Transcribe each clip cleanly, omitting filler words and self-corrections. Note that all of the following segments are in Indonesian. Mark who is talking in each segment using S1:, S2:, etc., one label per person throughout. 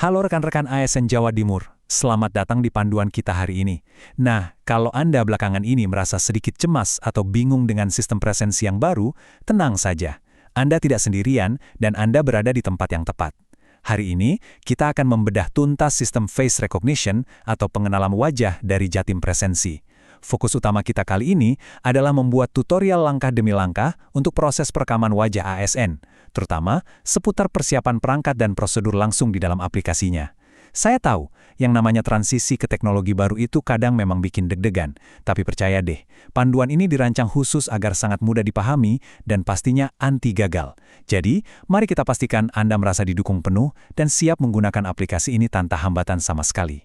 S1: Halo rekan-rekan ASN Jawa Timur, selamat datang di panduan kita hari ini. Nah, kalau Anda belakangan ini merasa sedikit cemas atau bingung dengan sistem presensi yang baru, tenang saja. Anda tidak sendirian dan Anda berada di tempat yang tepat. Hari ini, kita akan membedah tuntas sistem face recognition atau pengenalan wajah dari Jatim Presensi. Fokus utama kita kali ini adalah membuat tutorial langkah demi langkah untuk proses perekaman wajah ASN, terutama seputar persiapan perangkat dan prosedur langsung di dalam aplikasinya. Saya tahu, yang namanya transisi ke teknologi baru itu kadang memang bikin deg-degan, tapi percaya deh, panduan ini dirancang khusus agar sangat mudah dipahami dan pastinya anti gagal. Jadi, mari kita pastikan Anda merasa didukung penuh dan siap menggunakan aplikasi ini tanpa hambatan sama sekali.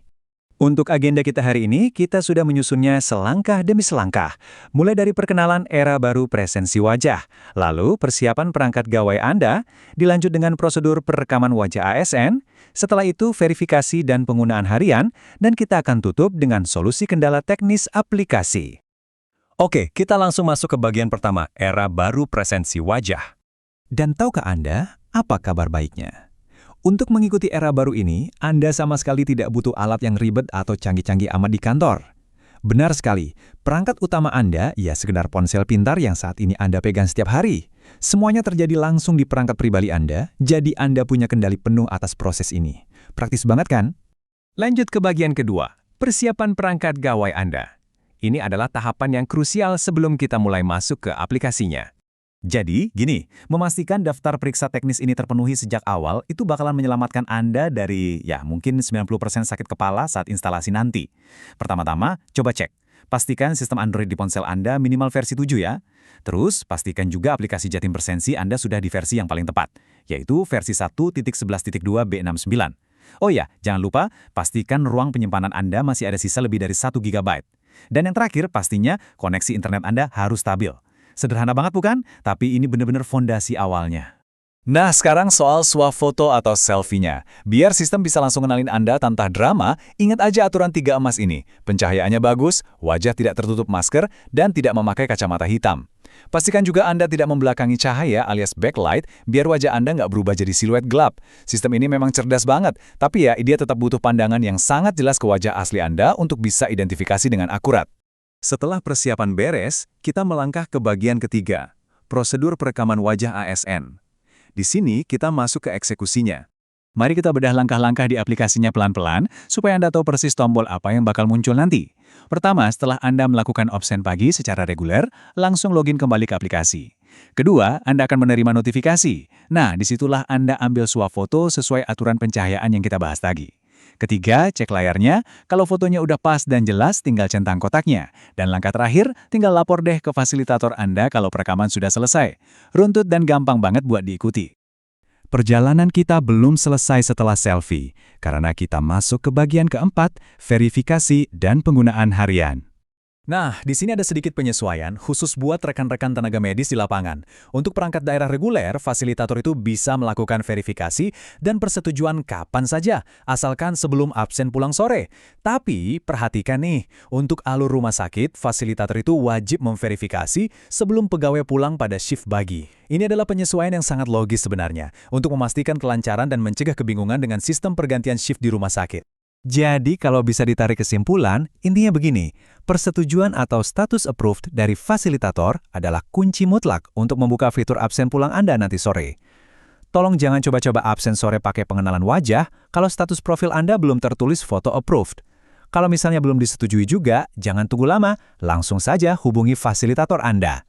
S1: Untuk agenda kita hari ini, kita sudah menyusunnya selangkah demi selangkah. Mulai dari perkenalan era baru presensi wajah, lalu persiapan perangkat gawai Anda, dilanjut dengan prosedur perekaman wajah ASN, setelah itu verifikasi dan penggunaan harian, dan kita akan tutup dengan solusi kendala teknis aplikasi. Oke, kita langsung masuk ke bagian pertama, era baru presensi wajah. Dan tahukah Anda, apa kabar baiknya? Untuk mengikuti era baru ini, Anda sama sekali tidak butuh alat yang ribet atau canggih-canggih amat di kantor. Benar sekali, perangkat utama Anda ya sekedar ponsel pintar yang saat ini Anda pegang setiap hari. Semuanya terjadi langsung di perangkat pribadi Anda, jadi Anda punya kendali penuh atas proses ini. Praktis banget kan? Lanjut ke bagian kedua, persiapan perangkat gawai Anda. Ini adalah tahapan yang krusial sebelum kita mulai masuk ke aplikasinya. Jadi, gini, memastikan daftar periksa teknis ini terpenuhi sejak awal itu bakalan menyelamatkan Anda dari, mungkin 90% sakit kepala saat instalasi nanti. Pertama-tama, coba cek. Pastikan sistem Android di ponsel Anda minimal versi 7 ya. Terus, pastikan juga aplikasi Jatim Presensi Anda sudah di versi yang paling tepat, yaitu versi 1.11.2b69. Oh ya, jangan lupa, pastikan ruang penyimpanan Anda masih ada sisa lebih dari 1 GB. Dan yang terakhir, pastinya koneksi internet Anda harus stabil. Sederhana banget bukan? Tapi ini benar-benar fondasi awalnya. Nah, sekarang soal swafoto atau selfie-nya. Biar sistem bisa langsung kenalin Anda tanpa drama, ingat aja aturan 3 emas ini. Pencahayaannya bagus, wajah tidak tertutup masker, dan tidak memakai kacamata hitam. Pastikan juga Anda tidak membelakangi cahaya alias backlight, biar wajah Anda nggak berubah jadi siluet gelap. Sistem ini memang cerdas banget, tapi ya, dia tetap butuh pandangan yang sangat jelas ke wajah asli Anda untuk bisa identifikasi dengan akurat. Setelah persiapan beres, kita melangkah ke bagian ketiga, prosedur perekaman wajah ASN. Di sini kita masuk ke eksekusinya. Mari kita bedah langkah-langkah di aplikasinya pelan-pelan, supaya Anda tahu persis tombol apa yang bakal muncul nanti. Pertama, setelah Anda melakukan absen pagi secara reguler, langsung login kembali ke aplikasi. Kedua, Anda akan menerima notifikasi. Nah, disitulah Anda ambil swafoto sesuai aturan pencahayaan yang kita bahas tadi. Ketiga, cek layarnya, kalau fotonya udah pas dan jelas tinggal centang kotaknya. Dan langkah terakhir, tinggal lapor deh ke fasilitator Anda kalau perekaman sudah selesai. Runtut dan gampang banget buat diikuti. Perjalanan kita belum selesai setelah selfie, karena kita masuk ke bagian keempat, verifikasi dan penggunaan harian. Nah, di sini ada sedikit penyesuaian khusus buat rekan-rekan tenaga medis di lapangan. Untuk perangkat daerah reguler, fasilitator itu bisa melakukan verifikasi dan persetujuan kapan saja, asalkan sebelum absen pulang sore. Tapi, perhatikan nih, untuk alur rumah sakit, fasilitator itu wajib memverifikasi sebelum pegawai pulang pada shift pagi. Ini adalah penyesuaian yang sangat logis sebenarnya, untuk memastikan kelancaran dan mencegah kebingungan dengan sistem pergantian shift di rumah sakit. Jadi, kalau bisa ditarik kesimpulan, intinya begini, persetujuan atau status approved dari fasilitator adalah kunci mutlak untuk membuka fitur absen pulang Anda nanti sore. Tolong jangan coba-coba absen sore pakai pengenalan wajah kalau status profil Anda belum tertulis foto approved. Kalau misalnya belum disetujui juga, jangan tunggu lama, langsung saja hubungi fasilitator Anda.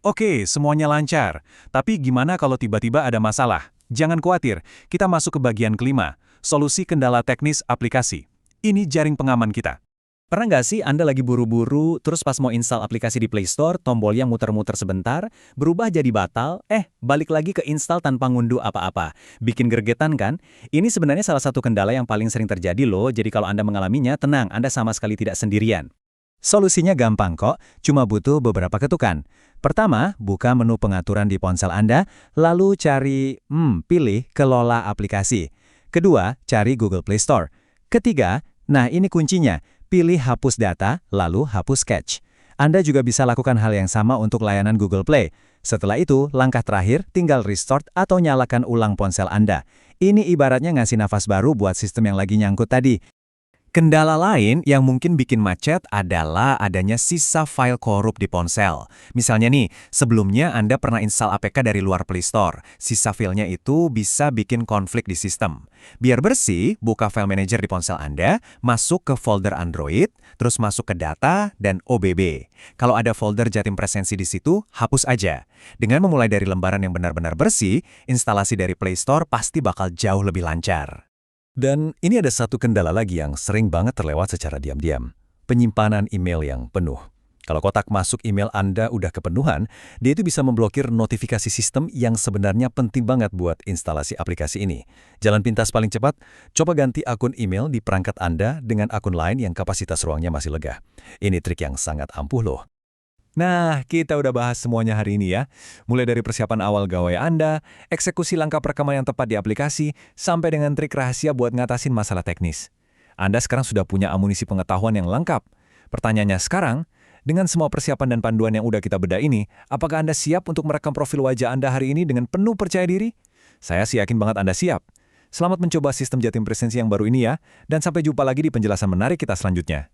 S1: Oke, semuanya lancar. Tapi gimana kalau tiba-tiba ada masalah? Jangan khawatir, kita masuk ke bagian kelima. Solusi kendala teknis aplikasi. Ini jaring pengaman kita. Pernah nggak sih Anda lagi buru-buru, terus pas mau install aplikasi di Play Store, tombol yang muter-muter sebentar, berubah jadi batal, balik lagi ke install tanpa ngunduh apa-apa. Bikin gregetan kan? Ini sebenarnya salah satu kendala yang paling sering terjadi loh, jadi kalau Anda mengalaminya, tenang, Anda sama sekali tidak sendirian. Solusinya gampang kok, cuma butuh beberapa ketukan. Pertama, buka menu pengaturan di ponsel Anda, lalu cari, pilih kelola aplikasi. Kedua, cari Google Play Store. Ketiga, nah ini kuncinya, pilih hapus data, lalu hapus cache. Anda juga bisa lakukan hal yang sama untuk layanan Google Play. Setelah itu, langkah terakhir tinggal restart atau nyalakan ulang ponsel Anda. Ini ibaratnya ngasih nafas baru buat sistem yang lagi nyangkut tadi. Kendala lain yang mungkin bikin macet adalah adanya sisa file korup di ponsel. Misalnya nih, sebelumnya Anda pernah install APK dari luar Play Store. Sisa filenya itu bisa bikin konflik di sistem. Biar bersih, buka file manager di ponsel Anda, masuk ke folder Android, terus masuk ke data dan OBB. Kalau ada folder Jatim Presensi di situ, hapus aja. Dengan memulai dari lembaran yang benar-benar bersih, instalasi dari Play Store pasti bakal jauh lebih lancar. Dan ini ada satu kendala lagi yang sering banget terlewat secara diam-diam. Penyimpanan email yang penuh. Kalau kotak masuk email Anda udah kepenuhan, dia itu bisa memblokir notifikasi sistem yang sebenarnya penting banget buat instalasi aplikasi ini. Jalan pintas paling cepat, coba ganti akun email di perangkat Anda dengan akun lain yang kapasitas ruangnya masih lega. Ini trik yang sangat ampuh loh. Nah, kita udah bahas semuanya hari ini ya. Mulai dari persiapan awal gawai Anda, eksekusi langkah perekaman yang tepat di aplikasi, sampai dengan trik rahasia buat ngatasin masalah teknis. Anda sekarang sudah punya amunisi pengetahuan yang lengkap. Pertanyaannya sekarang, dengan semua persiapan dan panduan yang udah kita bedah ini, apakah Anda siap untuk merekam profil wajah Anda hari ini dengan penuh percaya diri? Saya sih yakin banget Anda siap. Selamat mencoba sistem Jatim Presensi yang baru ini ya, dan sampai jumpa lagi di penjelasan menarik kita selanjutnya.